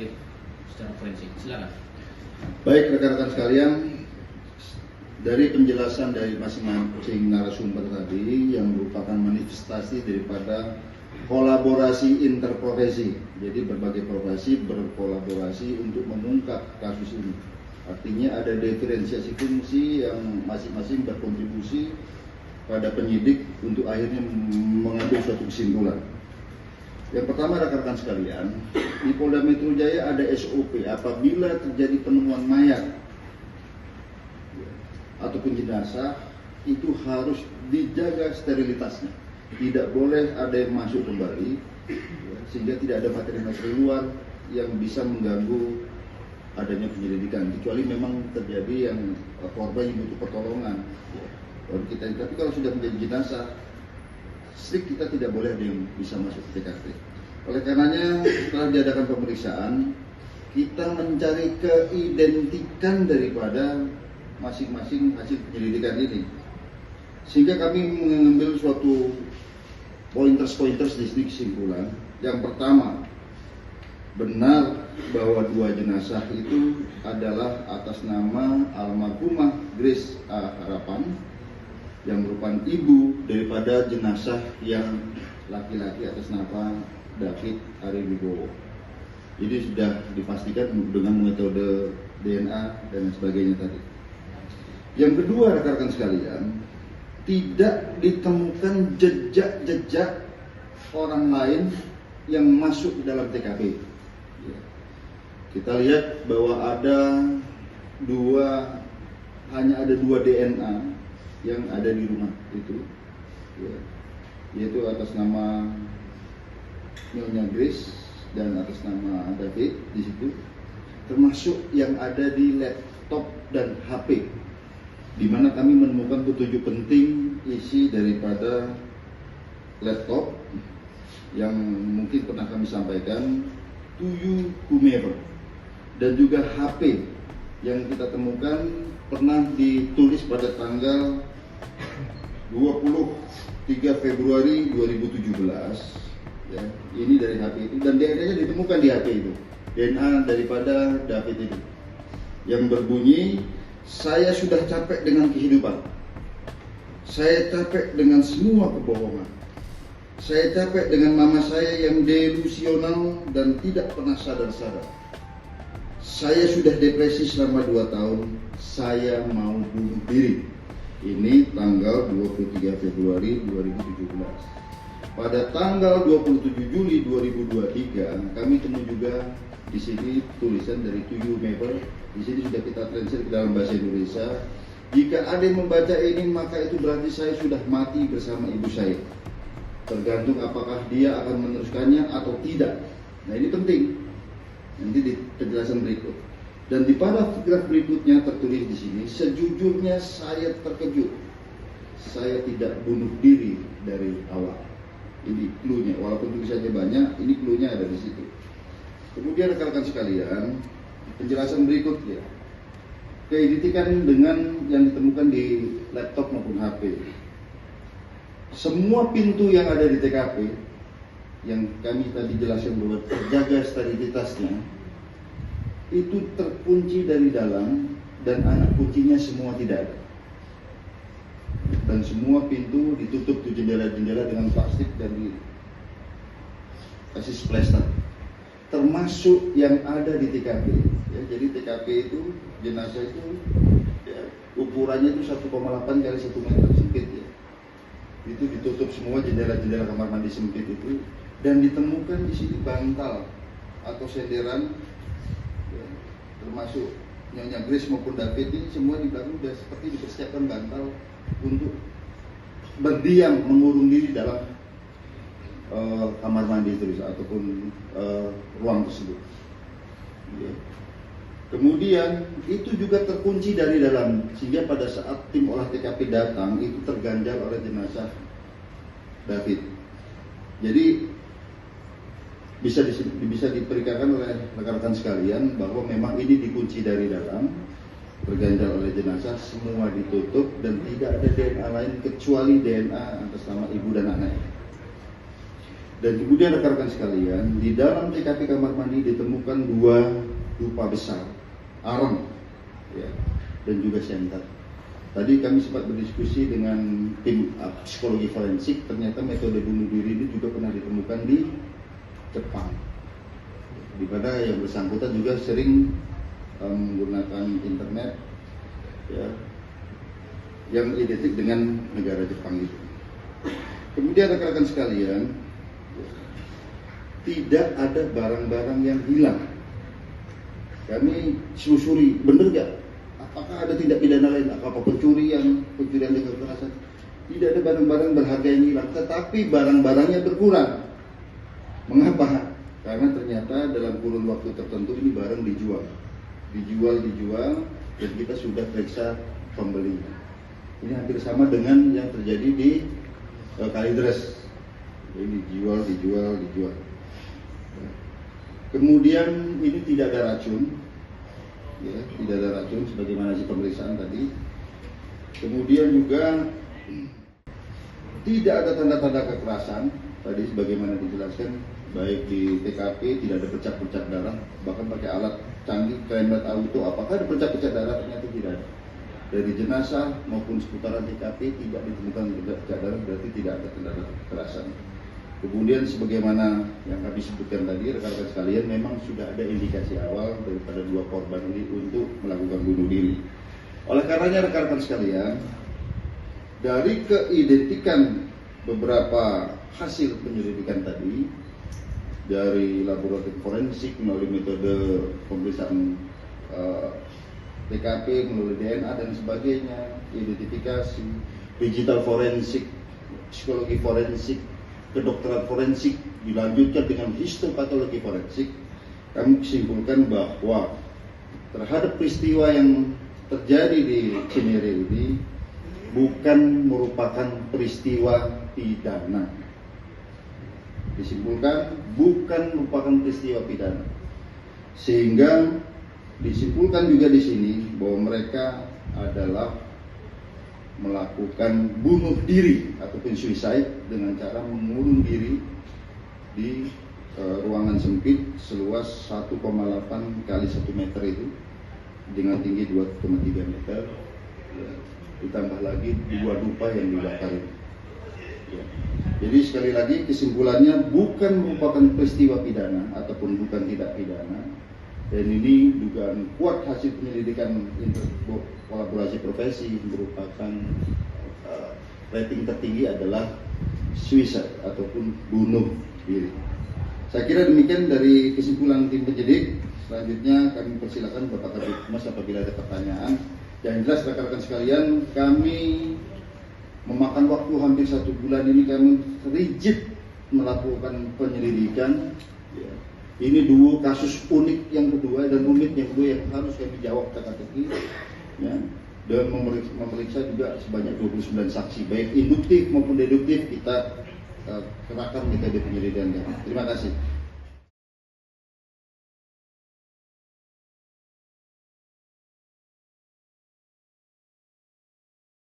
objektif secara forensik. Silakan. Baik rekan-rekan sekalian, dari penjelasan dari masing-masing narasumber tadi yang merupakan manifestasi daripada kolaborasi interprofesi. Jadi berbagai profesi berkolaborasi untuk mengungkap kasus ini. Artinya ada diferensiasi fungsi yang masing-masing berkontribusi pada penyidik untuk akhirnya mengambil suatu kesimpulan. Yang pertama rekan-rekan sekalian, di Polda Metro Jaya ada SOP apabila terjadi penemuan mayat ataupun jenazah itu harus dijaga sterilitasnya, tidak boleh ada yang masuk kembali sehingga tidak ada materi-materi luar yang bisa mengganggu adanya penyelidikan, kecuali memang terjadi yang korban yang butuh pertolongan baru kita. Tapi kalau sudah menjadi jenazah strict, kita tidak boleh ada yang bisa masuk ke TKP. Oleh karenanya setelah diadakan pemeriksaan, kita mencari keidentikan daripada masing-masing hasil penyelidikan ini, sehingga kami mengambil suatu pointers di sini kesimpulan. Yang pertama, benar bahwa dua jenazah itu adalah atas nama almarhumah Grace A. Harapan yang merupakan ibu daripada jenazah yang laki-laki atas nama David Ari Wibowo. Jadi sudah dipastikan dengan metode DNA dan sebagainya tadi. Yang kedua rekan-rekan sekalian, tidak ditemukan jejak-jejak orang lain yang masuk ke dalam TKP. Kita lihat bahwa hanya ada dua DNA yang ada di rumah itu, yaitu atas nama Nyonya Grace dan atas nama David di situ, termasuk yang ada di laptop dan HP, di mana kami menemukan petunjuk penting isi daripada laptop yang mungkin pernah kami sampaikan, to you whomever, dan juga HP yang kita temukan pernah ditulis pada tanggal 23 Februari 2017. Ya, ini dari HP itu, dan DNA-nya ditemukan di HP itu, DNA daripada David itu, yang berbunyi, saya sudah capek dengan kehidupan, saya capek dengan semua kebohongan, saya capek dengan mama saya yang delusional dan tidak pernah sadar-sadar, saya sudah depresi selama 2 tahun, saya mau bunuh diri. Ini tanggal 23 Februari 2017. Pada tanggal 27 Juli 2023 kami temu juga di sini tulisan dari To You Whomever. Di sini sudah kita translate ke dalam bahasa Indonesia. Jika ada yang membaca ini, maka itu berarti saya sudah mati bersama ibu saya. Tergantung apakah dia akan meneruskannya atau tidak. Nah ini penting. Nanti di penjelasan berikut. Dan di paragraf berikutnya tertulis di sini, sejujurnya saya terkejut. Saya tidak bunuh diri dari awal. Ini clue-nya, walaupun tulisannya banyak, ini clue-nya ada di situ. Kemudian rekan-rekan sekalian, penjelasan berikutnya, keidentikan dengan yang ditemukan di laptop maupun HP. Semua pintu yang ada di TKP, yang kami tadi jelaskan bahwa terjaga sterilitasnya, itu terkunci dari dalam dan anak kuncinya semua tidak ada. Dan semua pintu ditutup tuh jendela-jendela dengan plastik dan dikasih splaster, termasuk yang ada di TKP. Ya, jadi TKP itu jenazah itu ya, ukurannya itu 1,8 kali 1 meter sempit ya. Itu ditutup semua jendela-jendela kamar mandi sempit itu, dan ditemukan di sini bantal atau senderan ya, termasuk Nyonya Grace maupun David ini semua di belakang sudah seperti dipersiapkan bantal untuk berdiam mengurung diri dalam kamar mandi itu ataupun ruang tersebut. Ya. Kemudian itu juga terkunci dari dalam, sehingga pada saat tim olah TKP datang itu terganjal oleh jenazah David. Jadi bisa diperkirakan oleh rekan-rekan sekalian bahwa memang ini dikunci dari dalam, terganjal oleh jenazah, semua ditutup dan tidak ada DNA lain kecuali DNA atas nama ibu dan anak. Dan kemudian rekan-rekan sekalian, di dalam TKP kamar mandi ditemukan 2 dupa besar, arang, ya, dan juga senter. Tadi kami sempat berdiskusi dengan tim psikologi forensik, ternyata metode bunuh diri ini juga pernah ditemukan di Jepang, di mana yang bersangkutan juga sering menggunakan internet, ya, yang identik dengan negara Jepang itu. Kemudian rekan-rekan sekalian, tidak ada barang-barang yang hilang. Kami selusuri, benar nggak? Apakah ada tindak pidana lain? Apakah pencurian dengan kekerasan? Tidak ada barang-barang berharga yang hilang, tetapi barang-barangnya berkurang. Mengapa? Karena ternyata dalam kurun waktu tertentu ini barang dijual, dan kita sudah periksa pembelinya. Ini hampir sama dengan yang terjadi di Kalideres. Ini dijual. Kemudian ini tidak ada racun, ya, tidak ada racun sebagaimana hasil pemeriksaan tadi. Kemudian juga tidak ada tanda-tanda kekerasan tadi sebagaimana dijelaskan, baik di TKP tidak ada bercak-bercak darah, bahkan pakai alat canggih kalian tahu itu apakah ada bercak-bercak darah, ternyata tidak ada. Dari jenazah maupun seputaran TKP tidak ditemukan bercak darah, berarti tidak ada tanda-tanda kekerasan. Kemudian sebagaimana yang kami sebutkan tadi, rekan-rekan sekalian, memang sudah ada indikasi awal daripada 2 korban ini untuk melakukan bunuh diri. Oleh karenanya rekan-rekan sekalian, dari keidentikan beberapa hasil penyelidikan tadi, dari laboratorium forensik melalui metode pemeriksaan TKP melalui DNA dan sebagainya, identifikasi, digital forensik, psikologi forensik, kedokteran forensik, dilanjutkan dengan histopatologi forensik, kami simpulkan bahwa terhadap peristiwa yang terjadi di Cinere ini bukan merupakan peristiwa pidana. Disimpulkan bukan merupakan peristiwa pidana, sehingga disimpulkan juga di sini bahwa mereka adalah melakukan bunuh diri ataupun suicide dengan cara mengurung diri di ruangan sempit seluas 1,8 kali 1 meter itu dengan tinggi 2,3 meter, ya, ditambah lagi 2 dupa yang dibakar itu. Ya. Jadi sekali lagi kesimpulannya bukan merupakan peristiwa pidana ataupun bukan tidak pidana, dan ini dugaan kuat hasil penyelidikan kolaborasi profesi merupakan rating tertinggi adalah suicide ataupun bunuh diri. Saya kira demikian dari kesimpulan tim penyidik. Selanjutnya kami persilakan Bapak Kabid Humas apabila ada pertanyaan. Yang jelas rekan-rekan sekalian, kami memakan waktu hampir 1 bulan ini, kami rigid melakukan penyelidikan. Ya. Ini 2 kasus unik yang kedua dan rumit yang kedua yang harus kami jawab teka-teki, ya. Dan memeriksa juga sebanyak 29 saksi, baik induktif maupun deduktif kita kerahkan metode penyelidikan. Terima kasih.